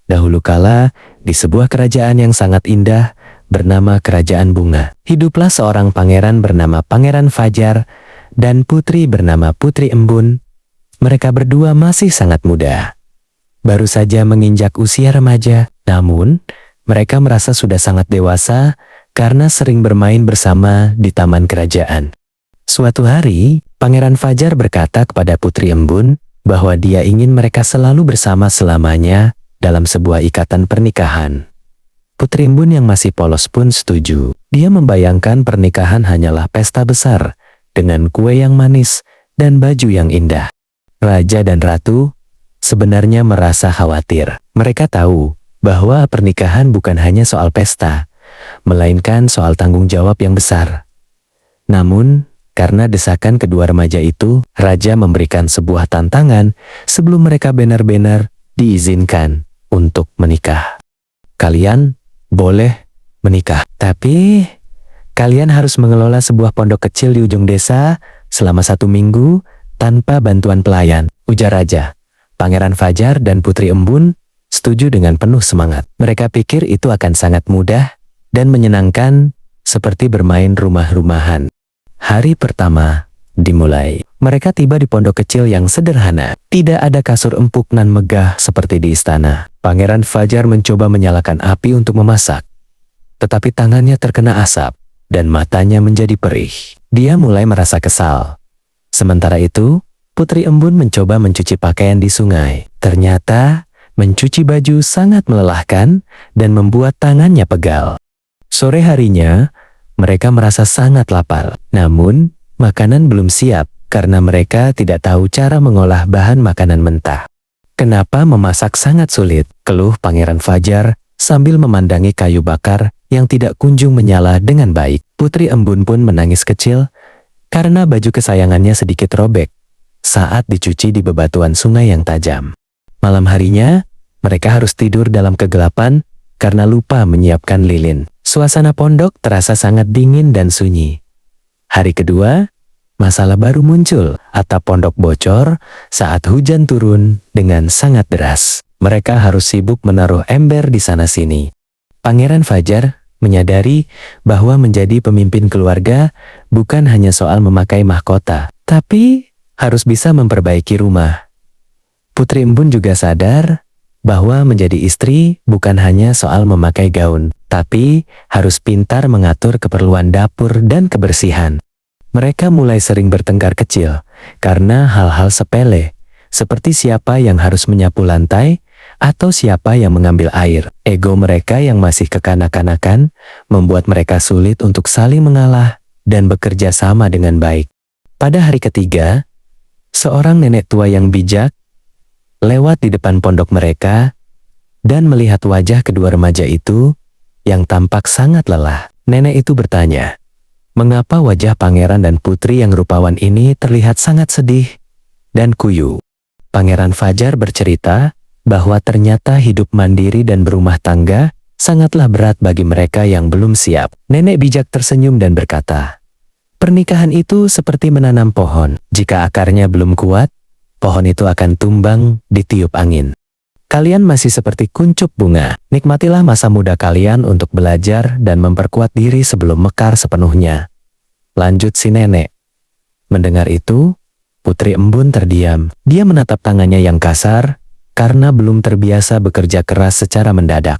Dahulu kala, di sebuah kerajaan yang sangat indah, bernama Kerajaan Bunga. Hiduplah seorang pangeran bernama Pangeran Fajar, dan putri bernama Putri Embun. Mereka berdua masih sangat muda. Baru saja menginjak usia remaja, namun mereka merasa sudah sangat dewasa karena sering bermain bersama di taman kerajaan. Suatu hari, Pangeran Fajar berkata kepada Putri Embun bahwa dia ingin mereka selalu bersama selamanya dalam sebuah ikatan pernikahan. Putri Embun yang masih polos pun setuju. Dia membayangkan pernikahan hanyalah pesta besar dengan kue yang manis dan baju yang indah. Raja dan ratu sebenarnya merasa khawatir. Mereka tahu bahwa pernikahan bukan hanya soal pesta, melainkan soal tanggung jawab yang besar. Namun, karena desakan kedua remaja itu, raja memberikan sebuah tantangan sebelum mereka benar-benar diizinkan untuk menikah. Kalian boleh menikah, tapi kalian harus mengelola sebuah pondok kecil di ujung desa selama 1 minggu tanpa bantuan pelayan, ujar raja. Pangeran Fajar dan Putri Embun setuju dengan penuh semangat. Mereka pikir itu akan sangat mudah dan menyenangkan seperti bermain rumah-rumahan. Hari pertama dimulai. Mereka tiba di pondok kecil yang sederhana. Tidak ada kasur empuk nan megah seperti di istana. Pangeran Fajar mencoba menyalakan api untuk memasak. Tetapi tangannya terkena asap dan matanya menjadi perih. Dia mulai merasa kesal. Sementara itu, Putri Embun mencoba mencuci pakaian di sungai. Ternyata, mencuci baju sangat melelahkan dan membuat tangannya pegal. Sore harinya, mereka merasa sangat lapar. Namun, makanan belum siap karena mereka tidak tahu cara mengolah bahan makanan mentah. Kenapa memasak sangat sulit? Keluh Pangeran Fajar sambil memandangi kayu bakar yang tidak kunjung menyala dengan baik. Putri Embun pun menangis kecil karena baju kesayangannya sedikit robek saat dicuci di bebatuan sungai yang tajam. Malam harinya, mereka harus tidur dalam kegelapan karena lupa menyiapkan lilin. Suasana pondok terasa sangat dingin dan sunyi. Hari kedua, masalah baru muncul. Atap pondok bocor saat hujan turun dengan sangat deras. Mereka harus sibuk menaruh ember di sana-sini. Pangeran Fajar menyadari bahwa menjadi pemimpin keluarga bukan hanya soal memakai mahkota, tapi harus bisa memperbaiki rumah. Putri Embun juga sadar bahwa menjadi istri bukan hanya soal memakai gaun, tapi harus pintar mengatur keperluan dapur dan kebersihan. Mereka mulai sering bertengkar kecil karena hal-hal sepele, seperti siapa yang harus menyapu lantai atau siapa yang mengambil air. Ego mereka yang masih kekanak-kanakan membuat mereka sulit untuk saling mengalah dan bekerja sama dengan baik. Pada hari ketiga, seorang nenek tua yang bijak lewat di depan pondok mereka dan melihat wajah kedua remaja itu yang tampak sangat lelah. Nenek itu bertanya, mengapa wajah pangeran dan putri yang rupawan ini terlihat sangat sedih dan kuyu? Pangeran Fajar bercerita bahwa ternyata hidup mandiri dan berumah tangga sangatlah berat bagi mereka yang belum siap. Nenek bijak tersenyum dan berkata, pernikahan itu seperti menanam pohon. Jika akarnya belum kuat, pohon itu akan tumbang ditiup angin. Kalian masih seperti kuncup bunga. Nikmatilah masa muda kalian untuk belajar dan memperkuat diri sebelum mekar sepenuhnya. Lanjut si nenek. Mendengar itu, Putri Embun terdiam. Dia menatap tangannya yang kasar karena belum terbiasa bekerja keras secara mendadak.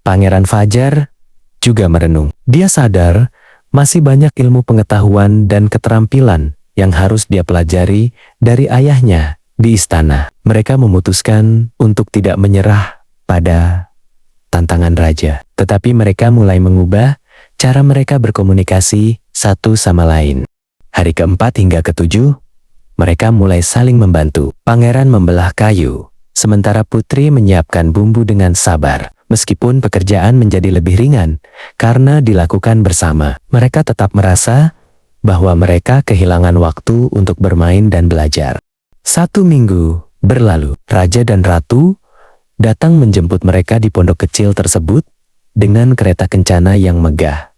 Pangeran Fajar juga merenung. Dia sadar masih banyak ilmu pengetahuan dan keterampilan yang harus dia pelajari dari ayahnya di istana. Mereka memutuskan untuk tidak menyerah pada tantangan raja. Tetapi mereka mulai mengubah cara mereka berkomunikasi satu sama lain. Hari keempat hingga ketujuh, mereka mulai saling membantu. Pangeran membelah kayu, sementara putri menyiapkan bumbu dengan sabar. Meskipun pekerjaan menjadi lebih ringan karena dilakukan bersama, mereka tetap merasa bahwa mereka kehilangan waktu untuk bermain dan belajar. 1 minggu berlalu, raja dan ratu datang menjemput mereka di pondok kecil tersebut dengan kereta kencana yang megah.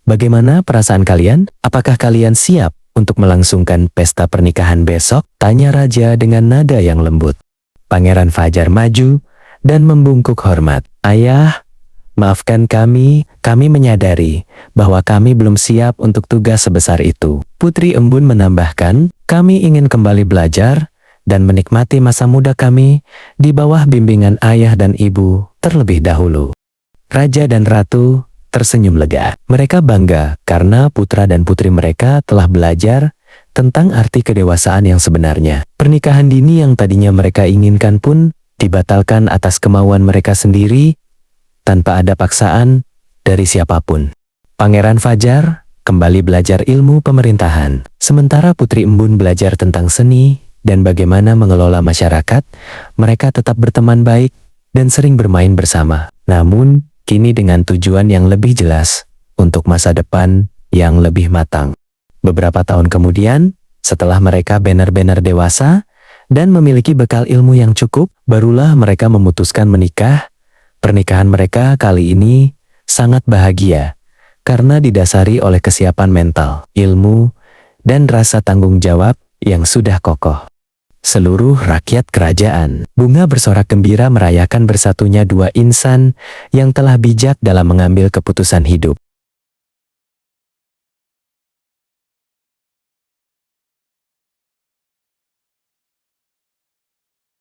Bagaimana perasaan kalian? Apakah kalian siap untuk melangsungkan pesta pernikahan besok? Tanya raja dengan nada yang lembut. Pangeran Fajar maju dan membungkuk hormat. "Ayah, maafkan kami menyadari bahwa kami belum siap untuk tugas sebesar itu." Putri Embun menambahkan, "Kami ingin kembali belajar dan menikmati masa muda kami di bawah bimbingan ayah dan ibu terlebih dahulu." Raja dan ratu tersenyum lega. Mereka bangga karena putra dan putri mereka telah belajar tentang arti kedewasaan yang sebenarnya. Pernikahan dini yang tadinya mereka inginkan pun dibatalkan atas kemauan mereka sendiri tanpa ada paksaan dari siapapun. Pangeran Fajar kembali belajar ilmu pemerintahan, sementara Putri Embun belajar tentang seni dan bagaimana mengelola masyarakat. Mereka tetap berteman baik dan sering bermain bersama. Namun, kini dengan tujuan yang lebih jelas untuk masa depan yang lebih matang. Beberapa tahun kemudian, setelah mereka benar-benar dewasa dan memiliki bekal ilmu yang cukup, barulah mereka memutuskan menikah. Pernikahan mereka kali ini sangat bahagia karena didasari oleh kesiapan mental, ilmu, dan rasa tanggung jawab yang sudah kokoh. Seluruh rakyat kerajaan, bunga bersorak gembira merayakan bersatunya dua insan yang telah bijak dalam mengambil keputusan hidup.